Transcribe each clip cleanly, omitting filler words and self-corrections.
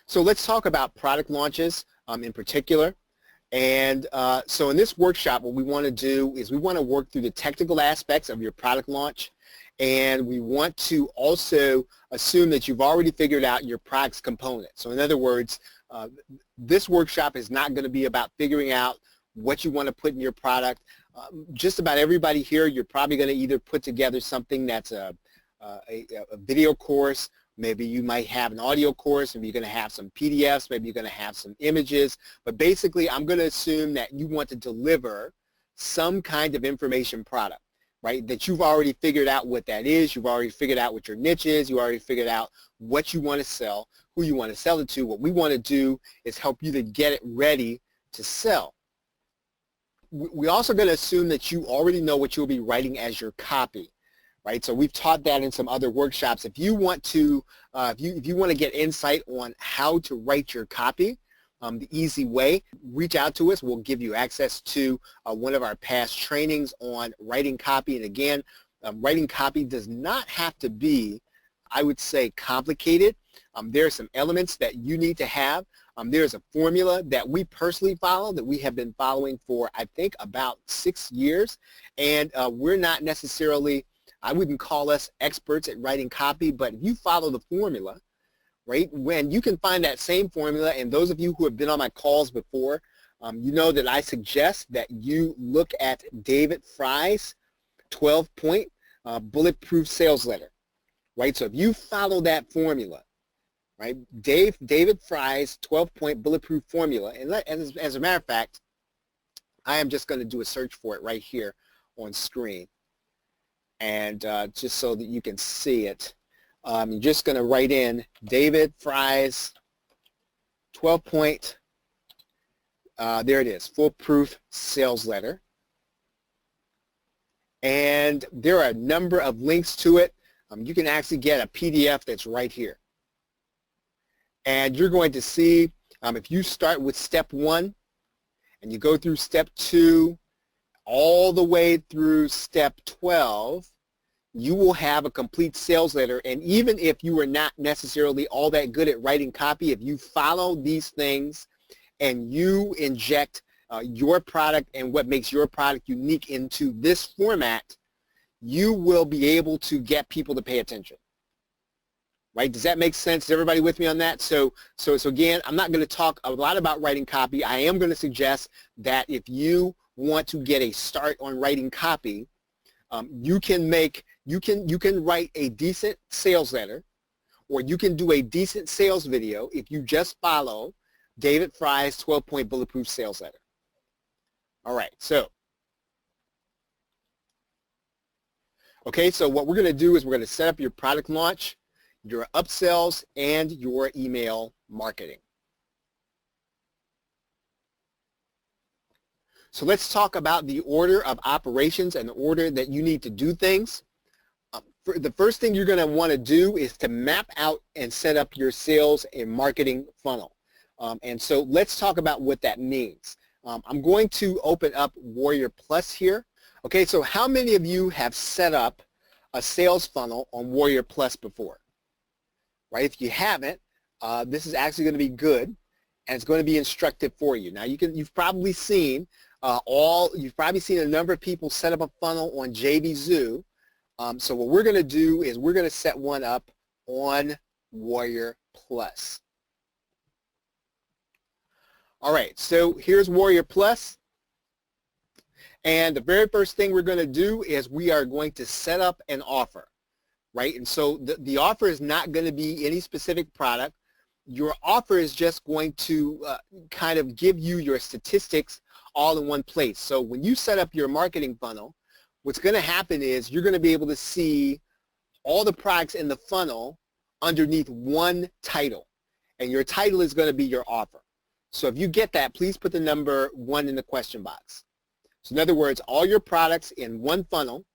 So let's talk about product launches in particular. And so in this workshop, what we want to do is we want to work through the technical aspects of your product launch, and we want to also assume that you've already figured out your product's components. So in other words, this workshop is not going to be about figuring out what you want to put in your product. Just about everybody here, you're probably going to either put together something that's a video course. Maybe you might have an audio course, maybe you're going to have some PDFs, maybe you're going to have some images, but basically I'm going to assume that you want to deliver some kind of information product, right, that you've already figured out what that is, you've already figured out what your niche is, you already figured out what you want to sell, who you want to sell it to. What we want to do is help you to get it ready to sell. We're also going to assume that you already know what you'll be writing as your copy. Right, so we've taught that in some other workshops. If you want to, if you want to get insight on how to write your copy, the easy way, reach out to us. We'll give you access to one of our past trainings on writing copy. And again, writing copy does not have to be, I would say, complicated. There are some elements that you need to have. There's a formula that we personally follow that we have been following for, I think, about 6 years, and we're not necessarily, I wouldn't call us experts at writing copy, but if you follow the formula, right, when you can find that same formula, and those of you who have been on my calls before, you know that I suggest that you look at David Fry's 12-point bulletproof sales letter, right? So if you follow that formula, right, David Fry's 12-point bulletproof formula, and as a matter of fact, I am just going to do a search for it right here on screen. And just so that you can see it, I'm just going to write in David Fry's 12-point, there it is, foolproof sales letter. And there are a number of links to it. You can actually get a PDF that's right here. And you're going to see, if you start with step 1 and you go through step 2, all the way through step 12, you will have a complete sales letter. And even if you are not necessarily all that good at writing copy, if you follow these things and you inject your product and what makes your product unique into this format, you will be able to get people to pay attention. Right? Does that make sense? Is everybody with me on that? So again, I'm not going to talk a lot about writing copy. I am going to suggest that if you want to get a start on writing copy, you can write a decent sales letter, or you can do a decent sales video if you just follow David Fry's 12-point bulletproof sales letter. All right, so okay, so what we're going to do is we're going to set up your product launch, your upsells, and your email marketing. So let's talk about the order of operations and the order that you need to do things. The first thing you're going to want to do is to map out and set up your sales and marketing funnel. And so let's talk about what that means. I'm going to open up Warrior Plus here. Okay, so how many of you have set up a sales funnel on Warrior Plus before? Right? If you haven't, this is actually going to be good, and it's going to be instructive for you. Now you've probably seen a number of people set up a funnel on JVZoo. So what we're going to do is we're going to set one up on Warrior Plus. All right, so here's Warrior Plus. And the very first thing we're going to do is we are going to set up an offer, right? And so the offer is not going to be any specific product. Your offer is just going to kind of give you your statistics all in one place. So when you set up your marketing funnel, what's going to happen is you're going to be able to see all the products in the funnel underneath one title. And your title is going to be your offer. So if you get that, please put the number 1 in the question box. So in other words, all your products in one funnel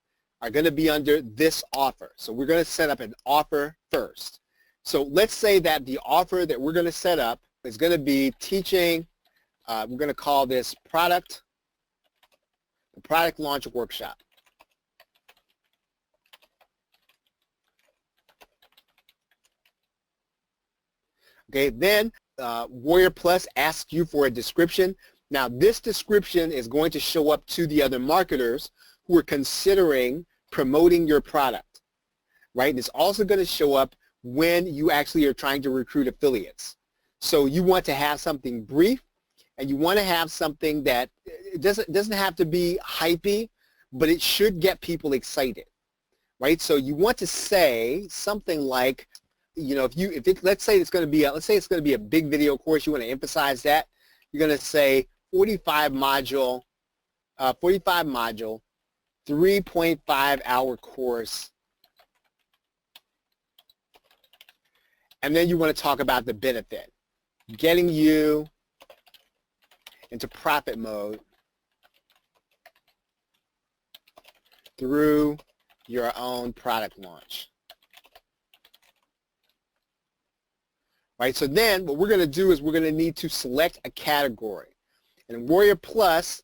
are going to be under this offer. So we're going to set up an offer first. So let's say that the offer that we're going to set up is going to be teaching, we're going to call this the product launch workshop. Okay, then Warrior Plus asks you for a description. Now this description is going to show up to the other marketers who are considering promoting your product, right? And it's also going to show up when you actually are trying to recruit affiliates. So you want to have something brief, and you want to have something that it doesn't have to be hypey, but it should get people excited, right? So you want to say something like, you know, let's say it's going to be a big video course, you want to emphasize that. You're going to say 45 module, 3.5 hour course. And then you want to talk about the benefit, getting you into profit mode through your own product launch. Right, so then what we're going to do is we're going to need to select a category. And in Warrior Plus,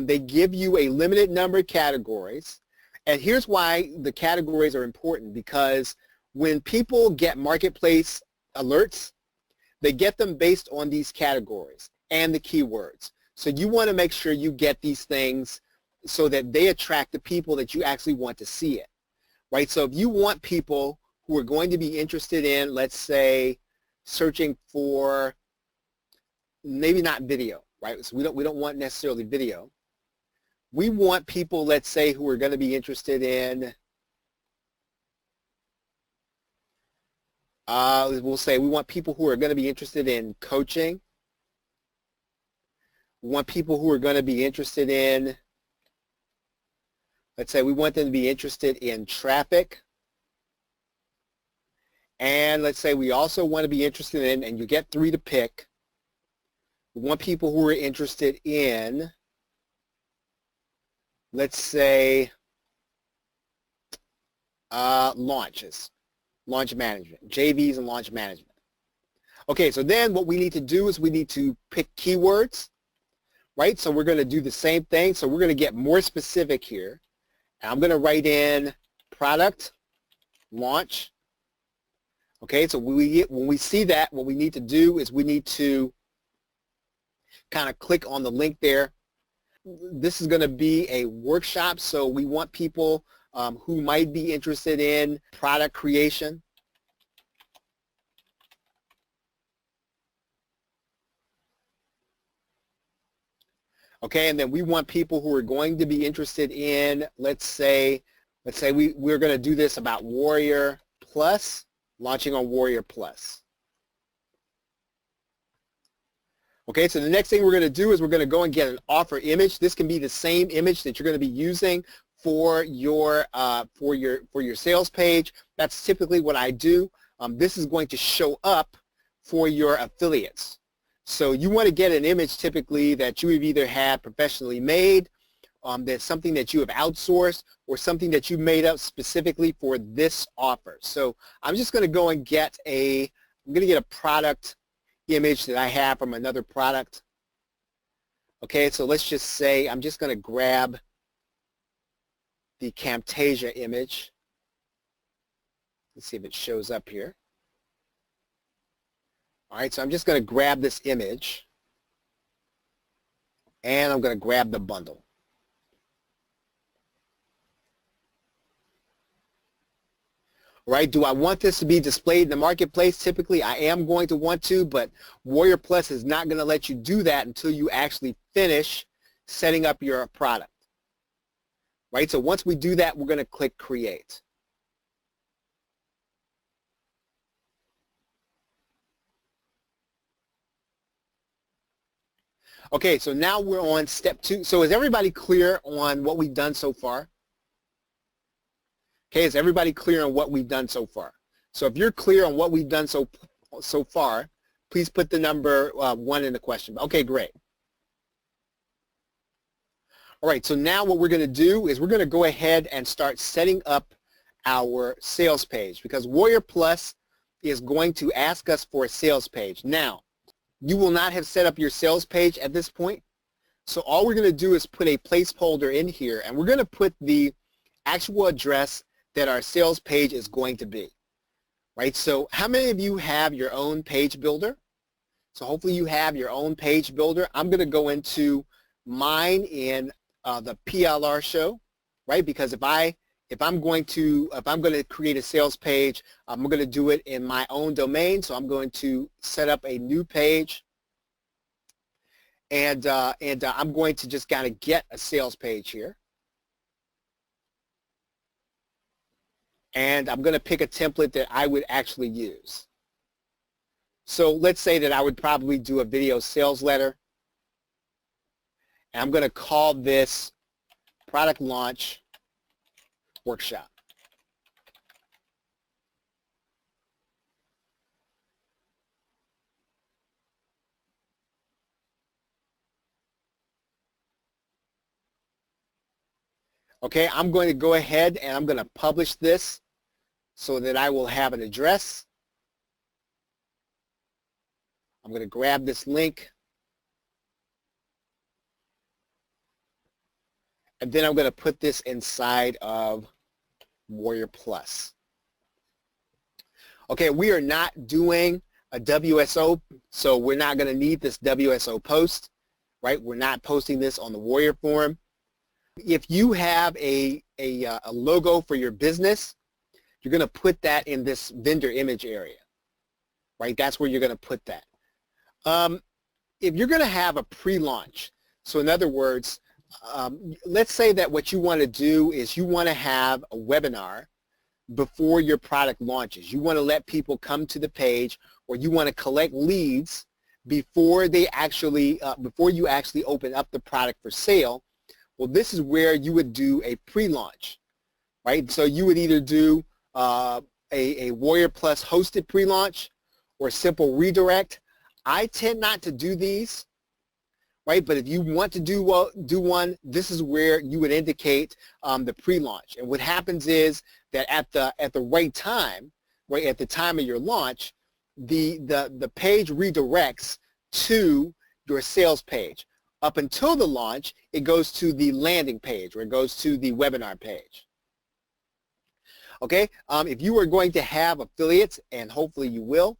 they give you a limited number of categories. And here's why the categories are important, because when people get marketplace alerts, they get them based on these categories and the keywords. So you want to make sure you get these things so that they attract the people that you actually want to see it, right? So if you want people who are going to be interested in, let's say, searching for maybe not video, right? So we don't want necessarily video. We want people, let's say, who are going to be interested in, we'll say we want people who are going to be interested in coaching. We want people who are going to be interested in, let's say we want them to be interested in traffic. And let's say we also want to be interested in, and you get 3 to pick, we want people who are interested in, let's say, launch management, JVs and launch management. Okay, so then what we need to do is we need to pick keywords, right? So we're going to do the same thing. So we're going to get more specific here. And I'm going to write in product launch. Okay, so when we see that, what we need to do is we need to kind of click on the link there. This is going to be a workshop, so we want people who might be interested in product creation. Okay, and then we want people who are going to be interested in, let's say we're going to do this about Warrior Plus. Launching on Warrior Plus. Okay, so the next thing we're going to do is we're going to go and get an offer image. This can be the same image that you're going to be using for your sales page. That's typically what I do. This is going to show up for your affiliates. So you want to get an image typically that you have either had professionally made, that's something that you have outsourced, or something that you made up specifically for this offer. So I'm just going to go and get a product image that I have from another product. Okay, so let's just say I'm just going to grab the Camtasia image. Let's see if it shows up here. All right, so I'm just going to grab this image, and I'm going to grab the bundle. Right? Do I want this to be displayed in the marketplace? Typically, I am going to want to, but Warrior Plus is not going to let you do that until you actually finish setting up your product. Right? So once we do that, we're going to click Create. Okay, so now we're on step 2. So is everybody clear on what we've done so far? Okay, is everybody clear on what we've done so far? So if you're clear on what we've done so far, please put the number 1 in the question. Okay, great. All right, so now what we're going to do is we're going to go ahead and start setting up our sales page, because Warrior Plus is going to ask us for a sales page. Now, you will not have set up your sales page at this point, so all we're going to do is put a placeholder in here, and we're going to put the actual address that our sales page is going to be. right? So how many of you have your own page builder? So hopefully you have your own page builder. I'm going to go into mine in the PLR show, right? Because if I'm going to create a sales page, I'm going to do it in my own domain. So I'm going to set up a new page, and I'm going to just kind of get a sales page here. And I'm going to pick a template that I would actually use. So let's say that I would probably do a video sales letter. And I'm going to call this product launch workshop. Okay, I'm going to go ahead and I'm going to publish this so that I will have an address. I'm going to grab this link. And then I'm going to put this inside of Warrior Plus. Okay, we are not doing a WSO, so we're not going to need this WSO post, right? We're not posting this on the Warrior forum. If you have a logo for your business, you're going to put that in this vendor image area, right? That's where you're going to put that. If you're going to have a pre-launch, so in other words, let's say that what you want to do is you want to have a webinar before your product launches. You want to let people come to the page, or you want to collect leads before they actually, before you actually open up the product for sale. Well, this is where you would do a pre-launch, right? So you would either do a Warrior Plus hosted pre-launch or simple redirect. I tend not to do these, right? But if you want to do one, this is where you would indicate the pre-launch. And what happens is that at the right time, right at the time of your launch, the page redirects to your sales page. Up until the launch, it goes to the landing page, or it goes to the webinar page. Okay, if you are going to have affiliates, and hopefully you will,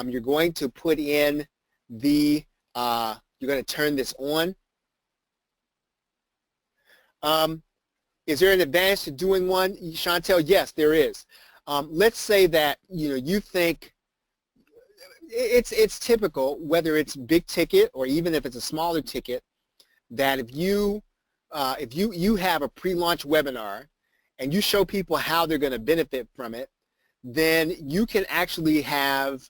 you're going to put in the, you're going to turn this on. Is there an advantage to doing one, Chantel? Yes, there is. Let's say that you think it's typical, whether it's big ticket or even if it's a smaller ticket, that if you have a pre-launch webinar and you show people how they're going to benefit from it, then you can actually have,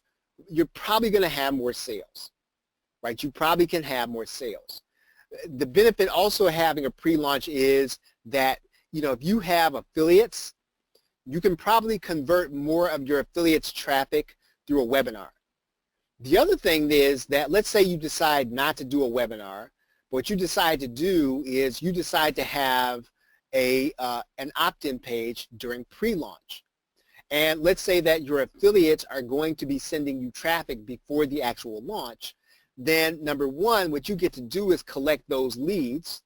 you're probably going to have more sales, right? You probably can have more sales. The benefit also of having a pre-launch is that, if you have affiliates, you can probably convert more of your affiliates' traffic through a webinar. The other thing is that, let's say you decide not to do a webinar. What you decide to do is you decide to have an opt-in page during pre-launch. And let's say that your affiliates are going to be sending you traffic before the actual launch. Then number one, what you get to do is collect those leads.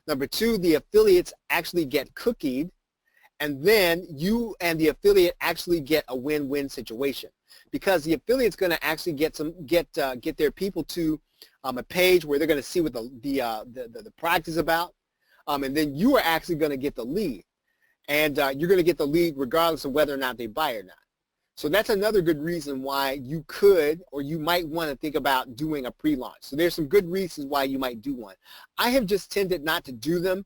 Number two, the affiliates actually get cookied. And then you and the affiliate actually get a win-win situation, because the affiliate's going to actually get their people to a page where they're going to see what the product is about, and then you are actually going to get the lead, and you're going to get the lead regardless of whether or not they buy or not. So that's another good reason why you could, or you might want to think about doing a pre-launch. So there's some good reasons why you might do one. I have just tended not to do them,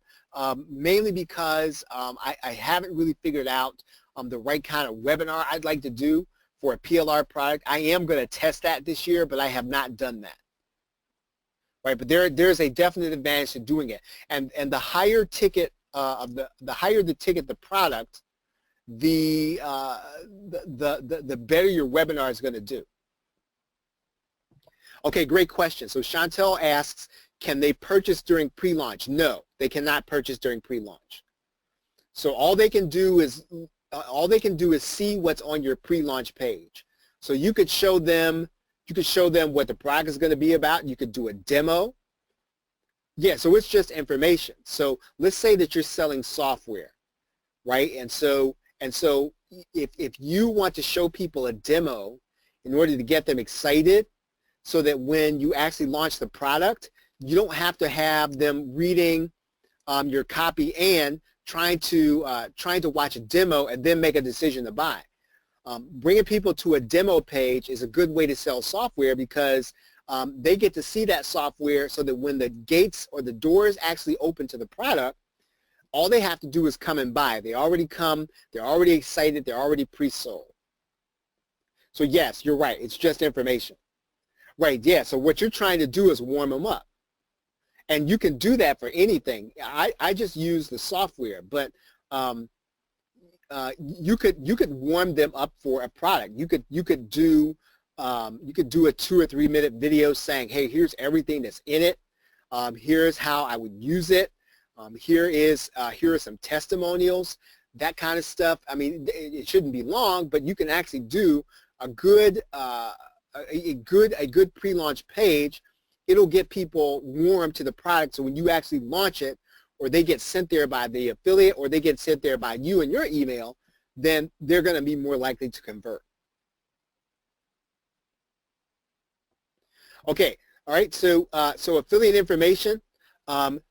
mainly because I haven't really figured out the right kind of webinar I'd like to do for a PLR product. I am going to test that this year, but I have not done that. Right, but there's a definite advantage to doing it, and the higher ticket the higher the ticket the product, the better your webinar is going to do. Okay, great question. So Chantel asks, can they purchase during pre-launch? No, they cannot purchase during pre-launch. So all they can do is see what's on your pre-launch page. So you could show them what the product is going to be about. You could do a demo. Yeah, so it's just information. So let's say that you're selling software, right? And so if you want to show people a demo in order to get them excited so that when you actually launch the product, you don't have to have them reading your copy and trying to watch a demo and then make a decision to buy. Bringing people to a demo page is a good way to sell software because they get to see that software so that when the gates or the doors actually open to the product, all they have to do is come and buy. They already come, they're already excited, they're already pre-sold. So yes, you're right, it's just information. Right, yeah, so what you're trying to do is warm them up. And you can do that for anything. I just use the software, but you could warm them up for a product. You could do a 2 or 3 minute video saying, hey, here's everything that's in it. Here's how I would use it. Here are some testimonials, that kind of stuff. I mean, it shouldn't be long, but you can actually do a good pre-launch page. It'll get people warm to the product, so when you actually launch it, or they get sent there by the affiliate, or they get sent there by you in your email, then they're going to be more likely to convert. Okay, all right, so affiliate information.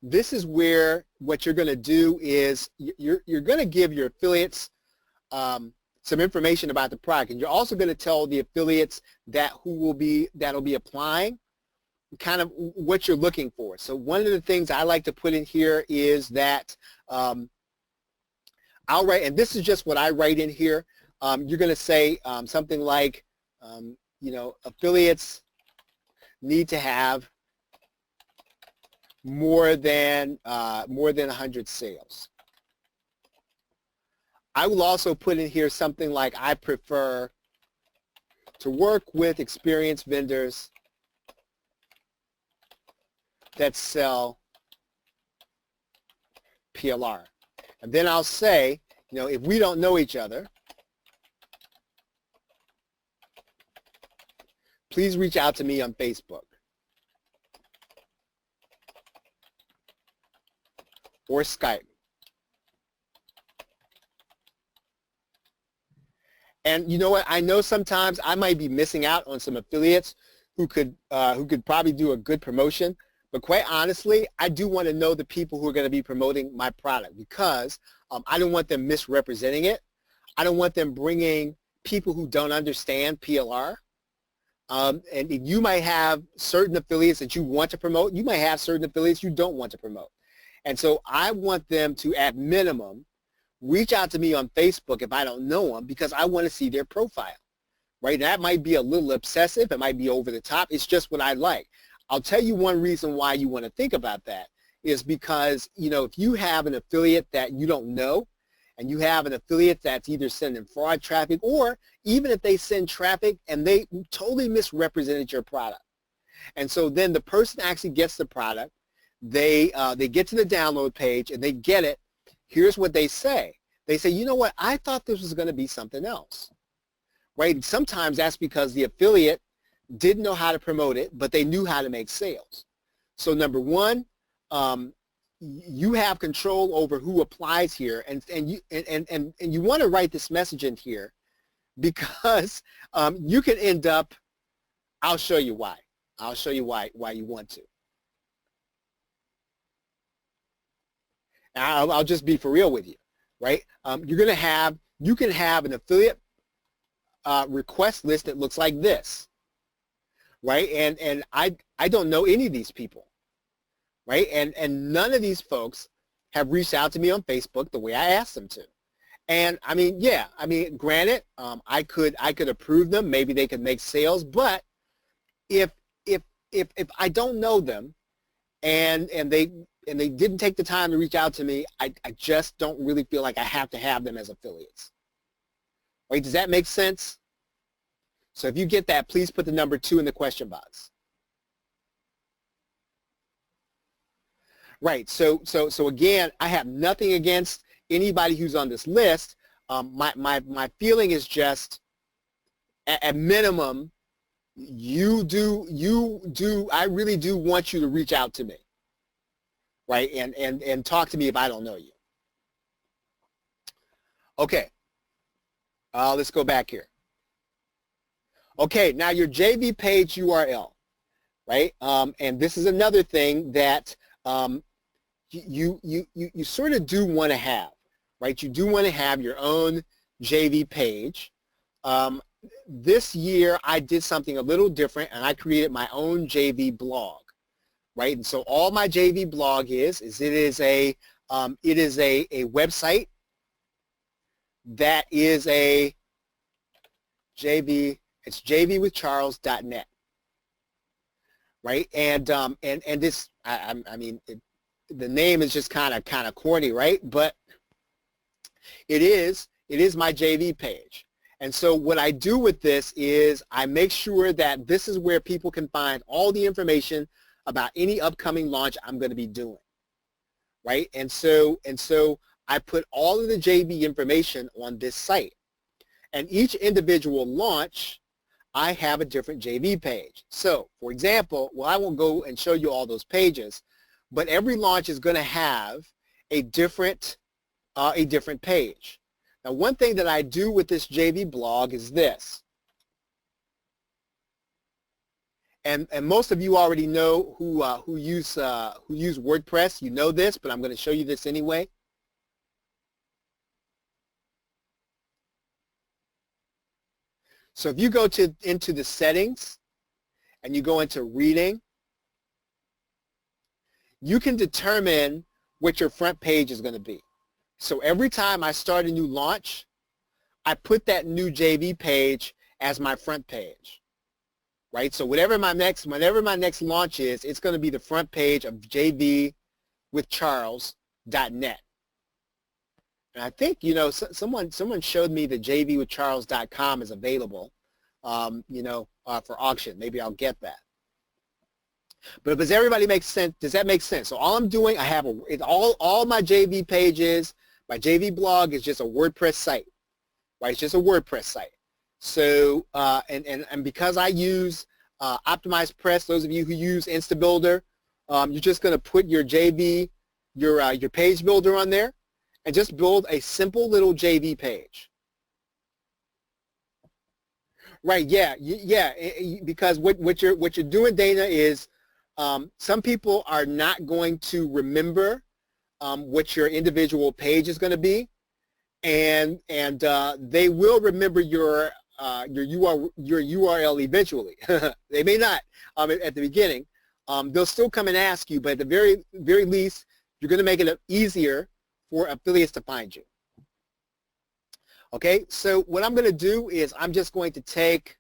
This is where what you're going to do is you're going to give your affiliates some information about the product, and you're also going to tell the affiliates that'll be applying kind of what you're looking for. So one of the things I like to put in here is that I'll write, and this is just what I write in here. You're going to say something like, you know, affiliates need to have more than 100 sales. I will also put in here something like, I prefer to work with experienced vendors that sell PLR. And then I'll say, you know, if we don't know each other, please reach out to me on Facebook or Skype. And you know what? I know sometimes I might be missing out on some affiliates who could probably do a good promotion. But quite honestly, I do want to know the people who are going to be promoting my product because I don't want them misrepresenting it. I don't want them bringing people who don't understand PLR. And you might have certain affiliates that you want to promote. You might have certain affiliates you don't want to promote. And so I want them to, at minimum, reach out to me on Facebook if I don't know them because I want to see their profile. Right? That might be a little obsessive. It might be over the top. It's just what I like. I'll tell you one reason why you want to think about that is because, you know, if you have an affiliate that you don't know and you have an affiliate that's either sending fraud traffic or even if they send traffic and they totally misrepresented your product. And so then the person actually gets the product, they get to the download page and they get it. Here's what they say. They say, you know what, I thought this was going to be something else. Right? And sometimes that's because the affiliate didn't know how to promote it, but they knew how to make sales. So number one, you have control over who applies here, and you want to write this message in here because you can end up. I'll show you why. I'll show you why you want to. I'll just be for real with you, right? You can have an affiliate request list that looks like this. Right, and I don't know any of these people, right, and none of these folks have reached out to me on Facebook the way I asked them to, and I mean, yeah, I mean, granted, I could approve them, maybe they could make sales, but if I don't know them, and they didn't take the time to reach out to me, I just don't really feel like I have to have them as affiliates. Right? Does that make sense? So if you get that, please put the number 2 in the question box. Right. So again, I have nothing against anybody who's on this list. My feeling is just, at minimum, I really do want you to reach out to me. Right. And talk to me if I don't know you. Okay. Let's go back here. Okay, now your JV page URL, right? And this is another thing that you sort of do want to have, right? You do want to have your own JV page. This year I did something a little different, and I created my own JV blog, right? And so all my JV blog is it is a website that is a JV. It's jvwithcharles.net, right? And this, I mean, the name is just kind of corny, right? But it is my JV page. And so what I do with this is I make sure that this is where people can find all the information about any upcoming launch I'm going to be doing, right? And so I put all of the JV information on this site. And each individual launch, I have a different JV page. So, for example, well, I won't go and show you all those pages, but every launch is going to have a different page. Now, one thing that I do with this JV blog is this. And most of you already know who use WordPress. You know this, but I'm going to show you this anyway. So if you go into the settings and you go into reading, you can determine what your front page is going to be. So every time I start a new launch, I put that new JV page as my front page, right? So whenever my next launch is, it's going to be the front page of jvwithcharles.net. And I think, you know, someone showed me that jvwithcharles.com is available, for auction. Maybe I'll get that. But does everybody make sense? Does that make sense? So all I'm doing, I have all my JV pages. My JV blog is just a WordPress site, right? It's just a WordPress site. So and because I use Optimized Press, those of you who use InstaBuilder, you're just going to put your JV, your page builder on there, and just build a simple little JV page. Right? Yeah. Because what you're doing, Dana, is some people are not going to remember what your individual page is going to be, and they will remember your URL eventually. They may not at the beginning. They'll still come and ask you, but at the very least, you're going to make it easier for affiliates to find you. Okay, so what I'm going to do is I'm just going to take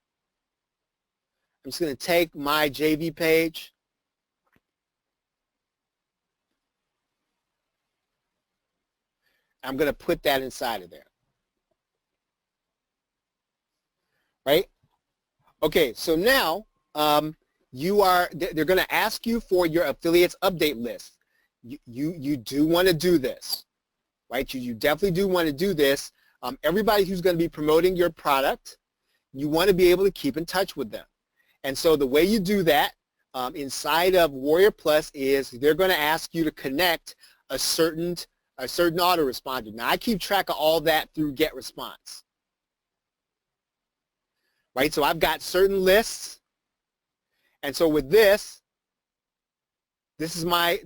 my JV page. I'm going to put that inside of there. Right? Okay, so now they're going to ask you for your affiliates update list. You do want to do this, right? You definitely do want to do this. Everybody who's going to be promoting your product, you want to be able to keep in touch with them. And so the way you do that inside of Warrior Plus is they're going to ask you to connect a certain autoresponder. Now, I keep track of all that through GetResponse. Right? So I've got certain lists. And so with this is my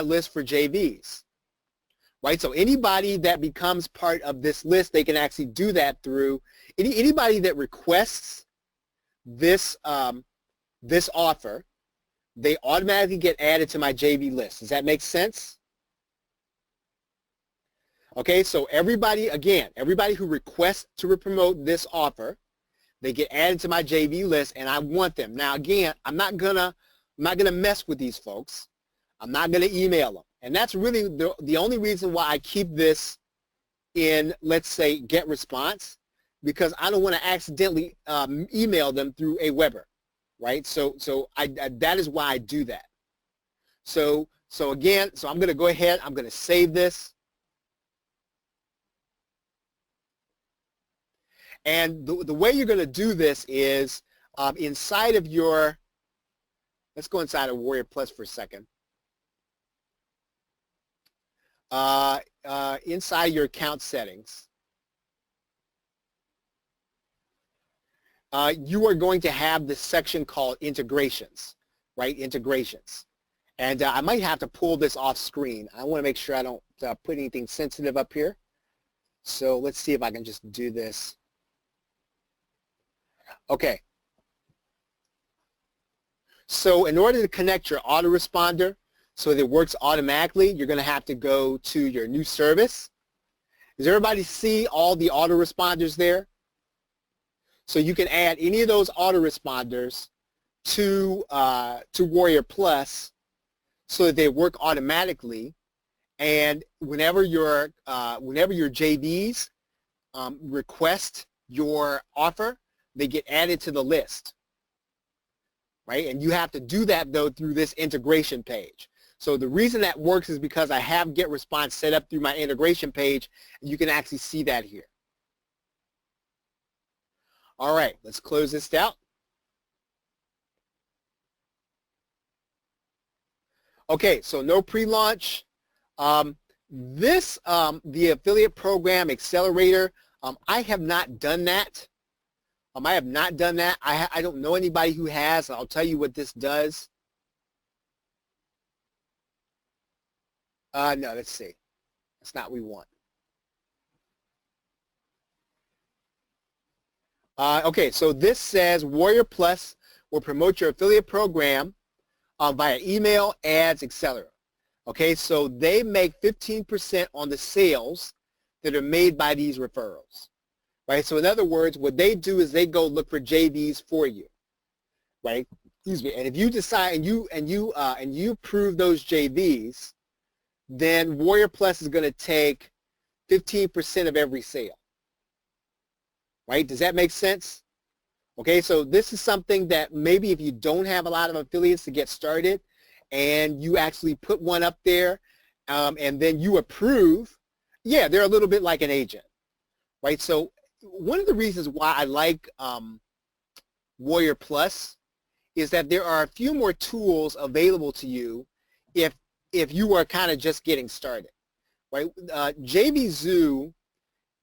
list for JVs. Right? So anybody that becomes part of this list, they can actually do that through anybody that requests this this offer, they automatically get added to my JV list. Does that make sense? Okay, so everybody who requests to promote this offer, they get added to my JV list, and I want them. Now again, I'm not gonna mess with these folks. I'm not gonna email them. And that's really the only reason why I keep this in, let's say, GetResponse, because I don't want to accidentally email them through Aweber, right? So that is why I do that. So again, I'm going to go ahead. I'm going to save this. And the way you're going to do this is inside of your, let's go inside of Warrior Plus for a second. Inside your account settings, you are going to have this section called integrations, right? Integrations. And I might have to pull this off screen. I want to make sure I don't put anything sensitive up here. So let's see if I can just do this. Okay. So in order to connect your autoresponder so that it works automatically, you're going to have to go to your new service. Does everybody see all the autoresponders there? So you can add any of those autoresponders to Warrior Plus so that they work automatically. And whenever your JVs request your offer, they get added to the list, right? And you have to do that though through this integration page. So the reason that works is because I have GetResponse set up through my integration page, and you can actually see that here. All right, let's close this out. Okay, so no pre-launch. The affiliate program accelerator, I have not done that. I have not done that. I don't know anybody who has. I'll tell you what this does. No, let's see. That's not what we want. Okay, so this says Warrior Plus will promote your affiliate program via email, ads, etc. Okay, so they make 15% on the sales that are made by these referrals, right? So in other words, what they do is they go look for JVs for you, right? Excuse me. And if you decide and you approve those JVs, then Warrior Plus is going to take 15% of every sale. Right? Does that make sense? Okay, so this is something that maybe if you don't have a lot of affiliates to get started and you actually put one up there and then you approve, yeah, they're a little bit like an agent, right? So one of the reasons why I like Warrior Plus is that there are a few more tools available to you if you are kind of just getting started, right? JVZoo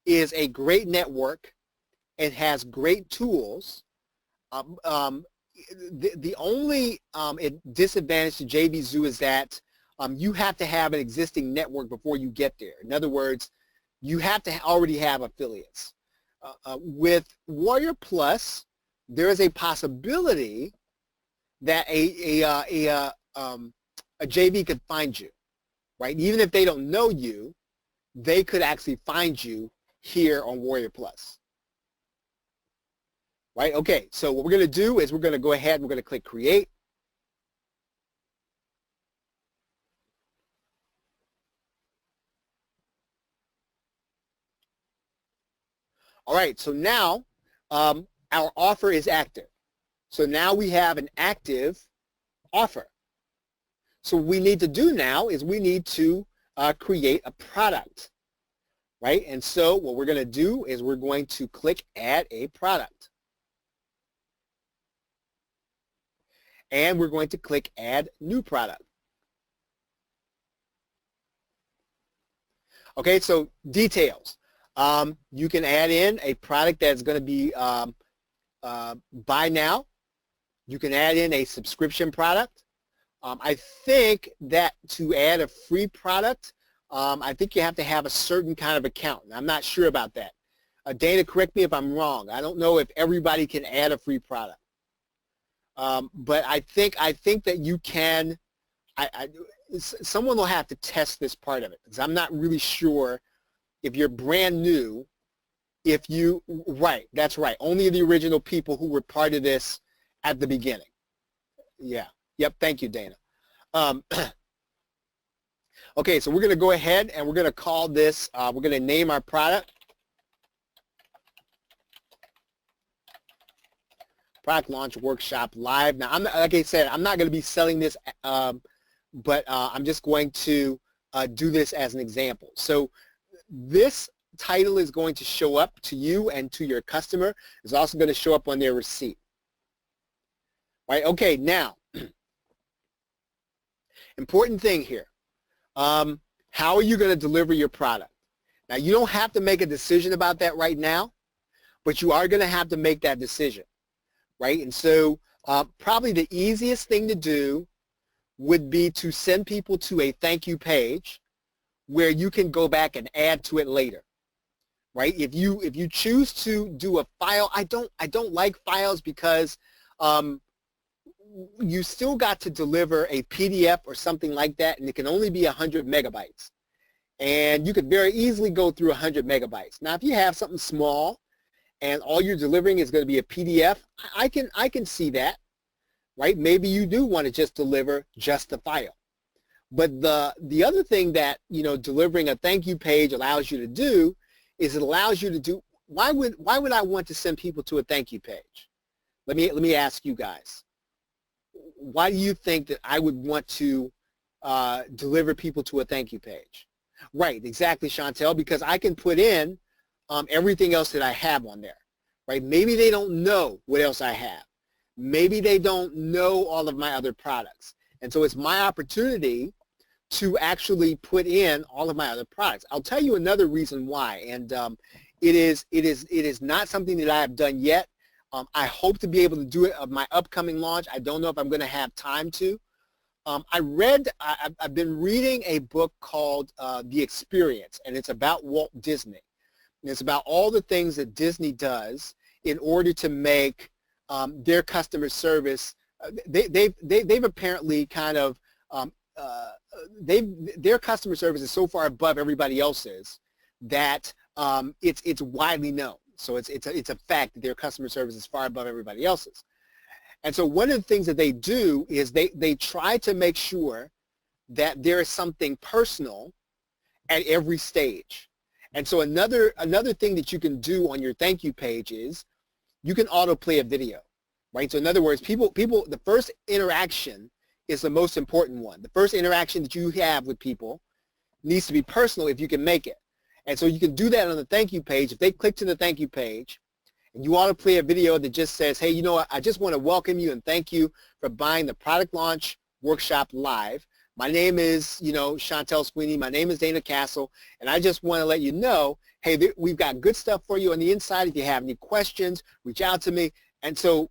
is a great network. It has great tools. The only disadvantage to JVZoo is that you have to have an existing network before you get there. In other words, you have to already have affiliates. With Warrior Plus, there is a possibility that a JV could find you, right? Even if they don't know you, they could actually find you here on Warrior Plus. Right, okay, so what we're going to do is we're going to go ahead and we're going to click Create. All right, so now our offer is active. So now we have an active offer. So what we need to do now is we need to create a product, right? And so what we're going to do is we're going to click Add a Product. And we're going to click Add New Product. Okay, so details. You can add in a product that's going to be buy now. You can add in a subscription product. I think that to add a free product, I think you have to have a certain kind of account. I'm not sure about that. Dana, correct me if I'm wrong. I don't know if everybody can add a free product. But I think that you can. Someone will have to test this part of it because I'm not really sure if you're brand new. Right, that's right. Only the original people who were part of this at the beginning. Yeah. Yep. Thank you, Dana. Okay, so we're going to go ahead and we're going to call this. We're going to name our product. Product Launch Workshop Live. Now, like I said, I'm not going to be selling this, but I'm just going to do this as an example. So this title is going to show up to you and to your customer. It's also going to show up on their receipt. Right? Okay, now, important thing here. How are you going to deliver your product? Now, you don't have to make a decision about that right now, but you are going to have to make that decision. right? And so probably the easiest thing to do would be to send people to a thank you page where you can go back and add to it later, right? If you choose to do a file, I don't like files because you still got to deliver a PDF or something like that, and it can only be 100 megabytes. And you could very easily go through 100 megabytes. Now, if you have something small and all you're delivering is going to be a PDF, I can see that, right? Maybe you do want to just deliver just the file. But the other thing that, you know, delivering a thank you page allows you to do is it allows you to do, why would I want to send people to a thank you page? Let me ask you guys. Why do you think that I would want to deliver people to a thank you page? Right, exactly, Chantel, because I can put in everything else that I have on there, right? Maybe they don't know what else I have. Maybe they don't know all of my other products. And so it's my opportunity to actually put in all of my other products. I'll tell you another reason why, and it is not something that I have done yet. I hope to be able to do it of my upcoming launch. I don't know if I'm going to have time to. I've been reading a book called The Experience, and it's about Walt Disney. And it's about all the things that Disney does in order to make their customer service. They've apparently kind of their customer service is so far above everybody else's that it's widely known. So it's a fact that their customer service is far above everybody else's. And so one of the things that they do is they try to make sure that there is something personal at every stage. And so another thing that you can do on your thank you page is you can autoplay a video, right? So in other words, people, the first interaction is the most important one. The first interaction that you have with people needs to be personal if you can make it. And so you can do that on the thank you page. If they click to the thank you page and you want to play a video that just says, hey, you know what, I just want to welcome you and thank you for buying the Product Launch Workshop Live. My name is, you know, Chantel Sweeney. My name is Dana Castle, and I just want to let you know, hey, we've got good stuff for you on the inside. If you have any questions, reach out to me. And so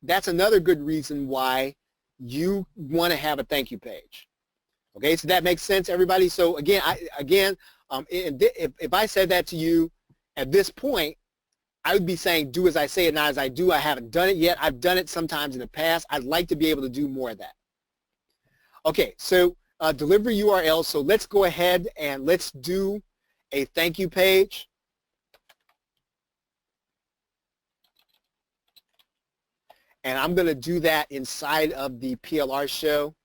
that's another good reason why you want to have a thank you page. Okay, so that makes sense, everybody. So again, if I said that to you at this point, I would be saying do as I say and not as I do. I haven't done it yet. I've done it sometimes in the past. I'd like to be able to do more of that. Okay, so deliver URL. So let's go ahead and let's do a thank you page. And I'm going to do that inside of the PLR show.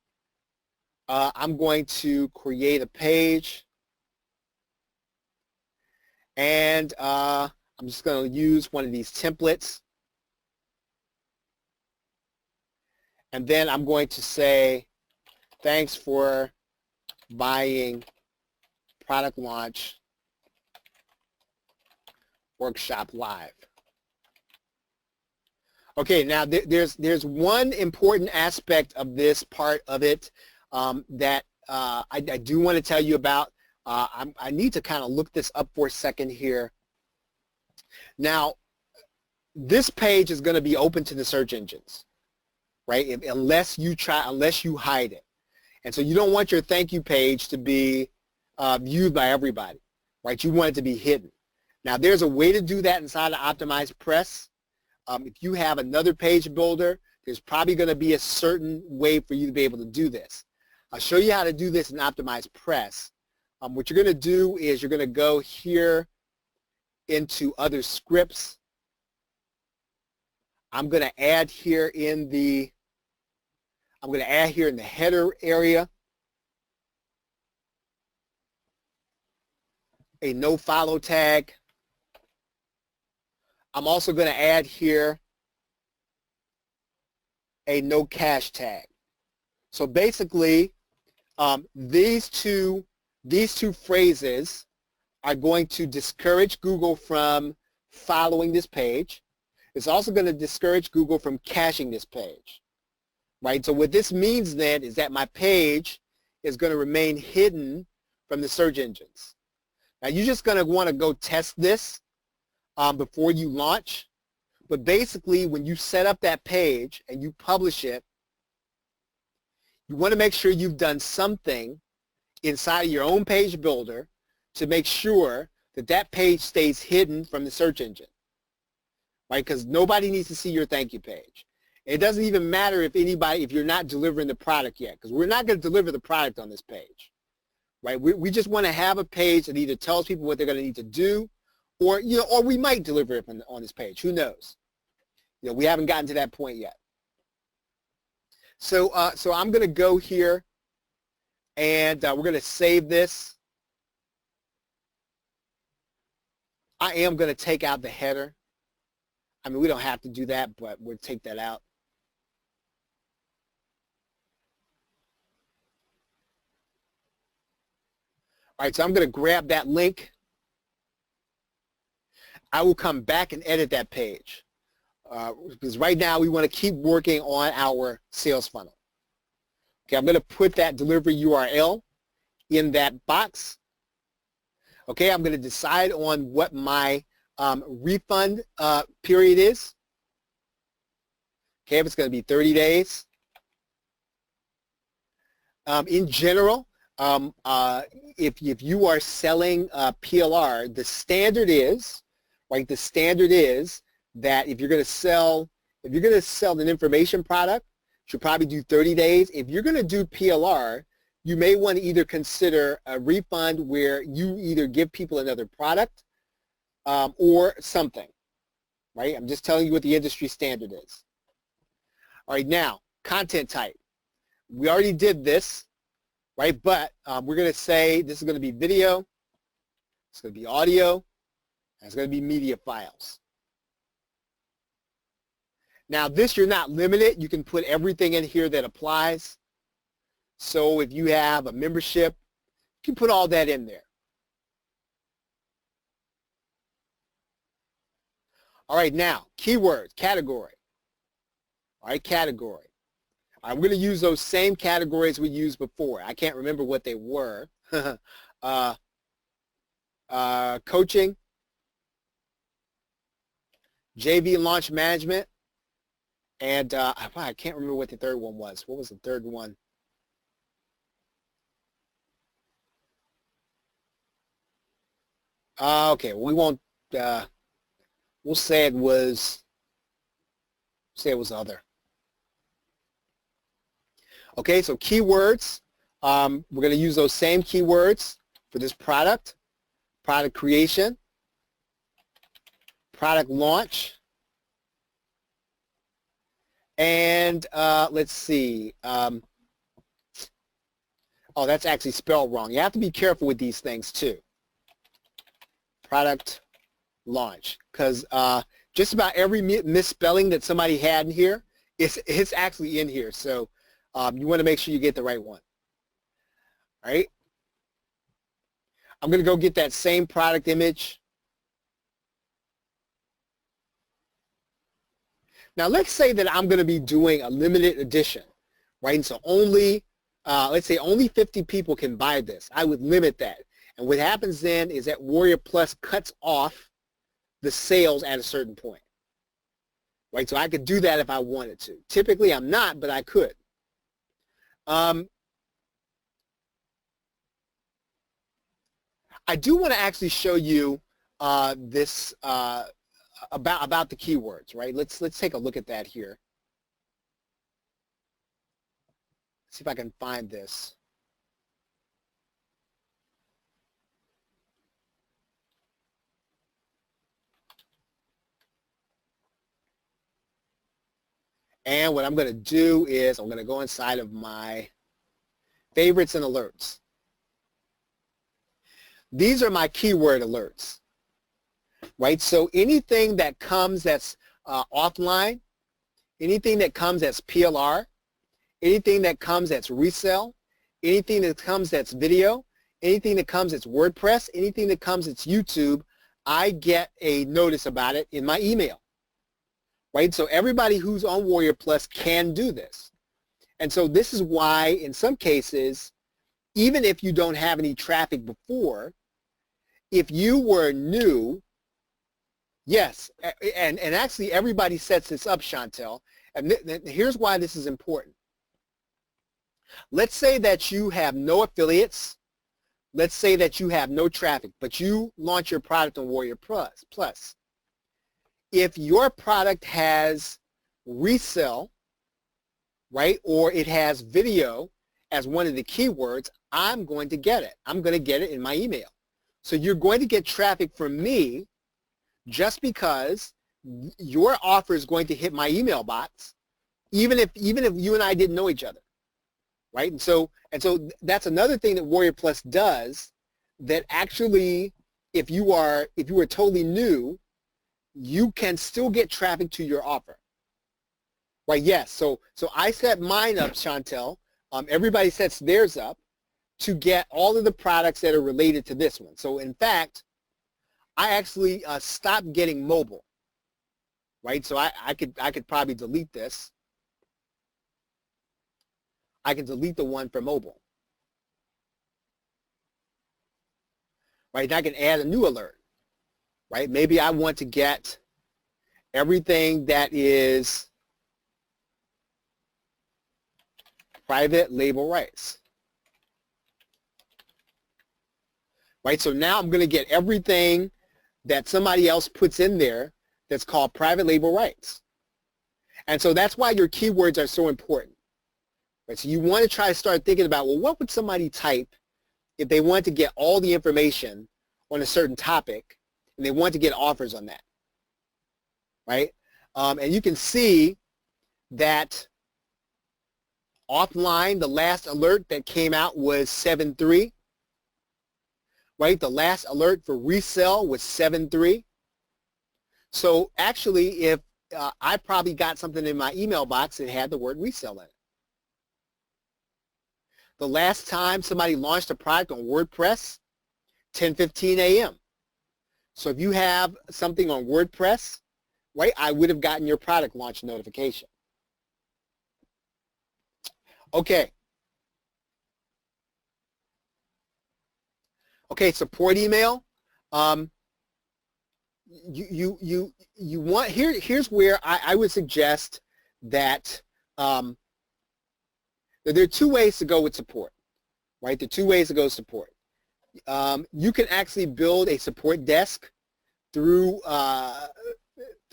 I'm going to create a page. And I'm just going to use one of these templates. And then I'm going to say, thanks for buying Product Launch Workshop Live. Okay, now there's one important aspect of this part of it that I do want to tell you about. I need to kind of look this up for a second here. Now, this page is going to be open to the search engines, right? Unless you hide it. And so you don't want your thank you page to be viewed by everybody, right? You want it to be hidden. Now, there's a way to do that inside of Optimize Press. If you have another page builder, there's probably going to be a certain way for you to be able to do this. I'll show you how to do this in Optimize Press. What you're going to do is you're going to go here into other scripts. I'm going to add here in the header area a no follow tag. I'm also going to add here a no cache tag. So basically, these two phrases are going to discourage Google from following this page. It's also going to discourage Google from caching this page, right? So what this means then is that my page is going to remain hidden from the search engines. Now you're just going to want to go test this before you launch. But basically, when you set up that page and you publish it, you want to make sure you've done something inside of your own page builder to make sure that that page stays hidden from the search engine, right? Because nobody needs to see your thank you page. It doesn't even matter if you're not delivering the product yet, because we're not going to deliver the product on this page, right? We just want to have a page that either tells people what they're going to need to do, or or we might deliver it on this page. Who knows? We haven't gotten to that point yet. So I'm going to go here, and we're going to save this. I am going to take out the header. I mean, we don't have to do that, but we'll take that out. All right, so I'm going to grab that link. I will come back and edit that page because right now we want to keep working on our sales funnel. Okay, I'm going to put that delivery URL in that box. Okay, I'm going to decide on what my refund period is. Okay, if it's going to be 30 days. In general, if you are selling PLR, the standard is, right? The standard is that if you're going to sell an information product, you should probably do 30 days. If you're going to do PLR, you may want to either consider a refund where you either give people another product or something, right? I'm just telling you what the industry standard is. All right, now, content type. We already did this, right? But we're going to say this is going to be video, it's going to be audio, and it's going to be media files. Now, this you're not limited. You can put everything in here that applies. So if you have a membership, you can put all that in there. All right, now, keywords, category. All right, category. I'm going to use those same categories we used before. I can't remember what they were. Coaching, JV launch management, and I can't remember what the third one was. What was the third one? Okay, we won't. We'll say it was. Say it was other. Okay, so keywords. We're going to use those same keywords for this product. Product creation. Product launch. And let's see. Oh, that's actually spelled wrong. You have to be careful with these things too. Product launch, because just about every misspelling that somebody had in here, it's actually in here. So you want to make sure you get the right one. All right. I'm going to go get that same product image. Now let's say that I'm going to be doing a limited edition, right? And so only, let's say only 50 people can buy this. I would limit that. And what happens then is that Warrior Plus cuts off the sales at a certain point, right? So I could do that if I wanted to. Typically I'm not, but I could. I do want to actually show you this about the keywords, right? Let's take a look at that here. See if I can find this. And what I'm going to do is I'm going to go inside of my favorites and alerts. These are my keyword alerts, right? So anything that comes that's offline, anything that comes that's PLR, anything that comes that's resell, anything that comes that's video, anything that comes that's WordPress, anything that comes that's YouTube, I get a notice about it in my email. Right? So everybody who's on Warrior Plus can do this. And so this is why in some cases, even if you don't have any traffic before, if you were new Yes, and actually everybody sets this up, Chantel. And here's why this is important. Let's say that you have no affiliates. Let's say that you have no traffic, but you launch your product on Warrior Plus. If your product has resell, right, or it has video as one of the keywords, I'm going to get it. I'm going to get it in my email. So you're going to get traffic from me just because your offer is going to hit my email box, even if you and I didn't know each other, right? And so that's another thing that Warrior Plus does, that actually, if you are totally new, you can still get traffic to your offer, right? Yes. So I set mine up, Chantel. Everybody sets theirs up to get all of the products that are related to this one. So in fact, I actually stopped getting mobile, right? So I could probably delete this. I can delete the one for mobile, right? And I can add a new alert, right? Maybe I want to get everything that is private label rights, right? So now I'm going to get everything that somebody else puts in there that's called private label rights. And so that's why your keywords are so important. Right? So you want to try to start thinking about, well, what would somebody type if they want to get all the information on a certain topic and they want to get offers on that, right? And you can see that offline, the last alert that came out was 7.3. Right? The last alert for resell was 7.3. So actually, if I probably got something in my email box that had the word resell in it. The last time somebody launched a product on WordPress, 10:15 a.m. So if you have something on WordPress, right, I would have gotten your product launch notification. Okay. Okay, support email. You want, here's where I would suggest that that there are two ways to go with support, right? The two ways to go with support. You can actually build a support desk through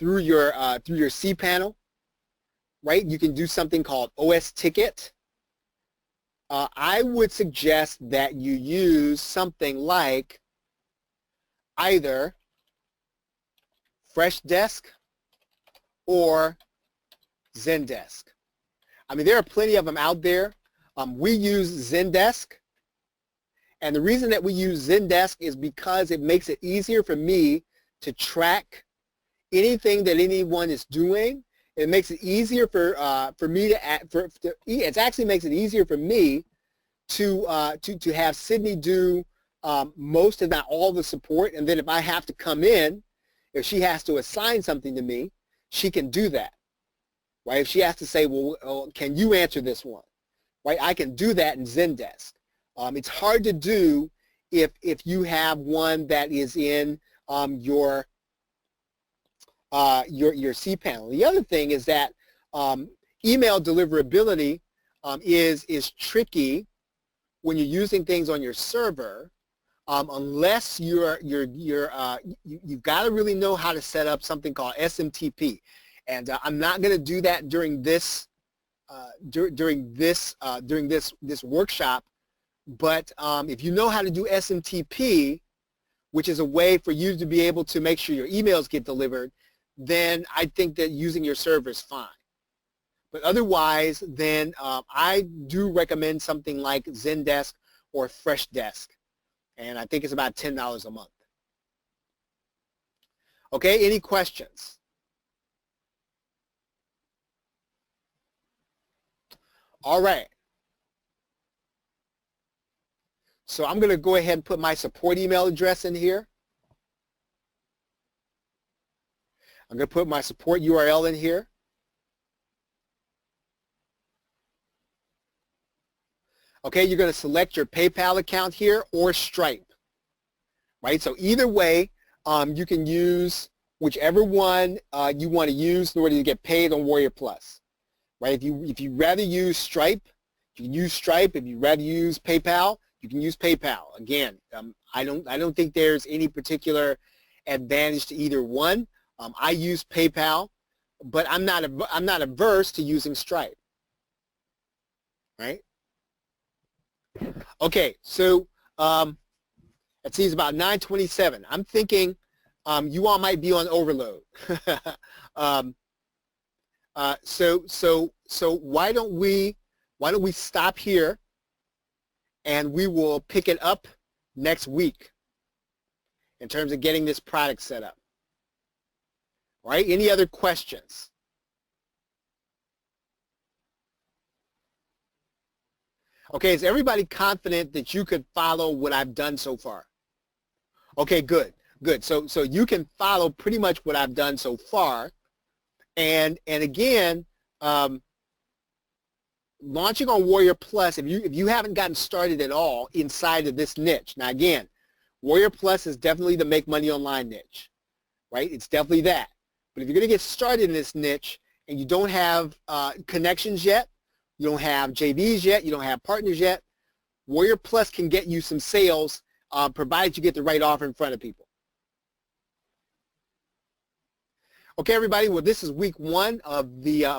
your cPanel, right? You can do something called OS Ticket. I would suggest that you use something like either Freshdesk or Zendesk. I mean, there are plenty of them out there. We use Zendesk, and the reason that we use Zendesk is because it makes it easier for me to track anything that anyone is doing. It makes it easier for me to it actually makes it easier for me to have Sydney do most, if not all, the support, and then if I have to come in, if she has to assign something to me, she can do that, right? If she has to say, well, can you answer this one, right? I can do that in Zendesk. It's hard to do if you have one that is in your cPanel. The other thing is that email deliverability is tricky when you're using things on your server, unless you've got to really know how to set up something called SMTP. And I'm not going to do that during this this workshop. But if you know how to do SMTP, which is a way for you to be able to make sure your emails get delivered, then I think that using your server is fine. But otherwise, then I do recommend something like Zendesk or Freshdesk. And I think it's about $10 a month. Okay, any questions? All right. So I'm going to go ahead and put my support email address in here. I'm going to put my support URL in here. Okay, you're going to select your PayPal account here or Stripe, right? So either way, you can use whichever one you want to use in order to get paid on Warrior Plus, right? If you rather use Stripe, you can use Stripe. If you rather use PayPal, you can use PayPal. Again, I don't think there's any particular advantage to either one. I use PayPal, but I'm not averse to using Stripe, right? Okay, so it seems about 9:27. I'm thinking you all might be on overload. So why don't we stop here, and we will pick it up next week in terms of getting this product set up. All right, any other questions? Okay, is everybody confident that you could follow what I've done so far? Okay, good, good. So you can follow pretty much what I've done so far. And again, launching on Warrior Plus, if you haven't gotten started at all inside of this niche. Now again, Warrior Plus is definitely the make money online niche, right? It's definitely that. But if you're going to get started in this niche and you don't have connections yet, you don't have JVs yet, you don't have partners yet, Warrior Plus can get you some sales provided you get the right offer in front of people. Okay, everybody, well, this is week 1 of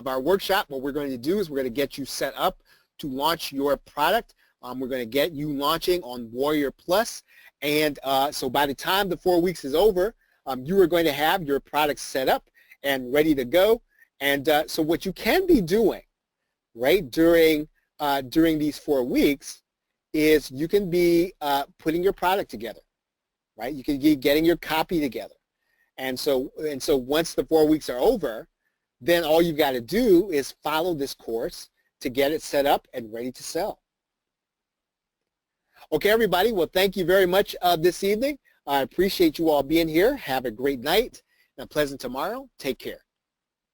our workshop. What we're going to do is we're going to get you set up to launch your product. We're going to get you launching on Warrior Plus. And so by the time the 4 weeks is over, you are going to have your product set up and ready to go. And so what you can be doing, right, during these 4 weeks is you can be putting your product together, right? You can be getting your copy together. And so once the 4 weeks are over, then all you've got to do is follow this course to get it set up and ready to sell. Okay, everybody. Well, thank you very much this evening. I appreciate you all being here. Have a great night and a pleasant tomorrow. Take care.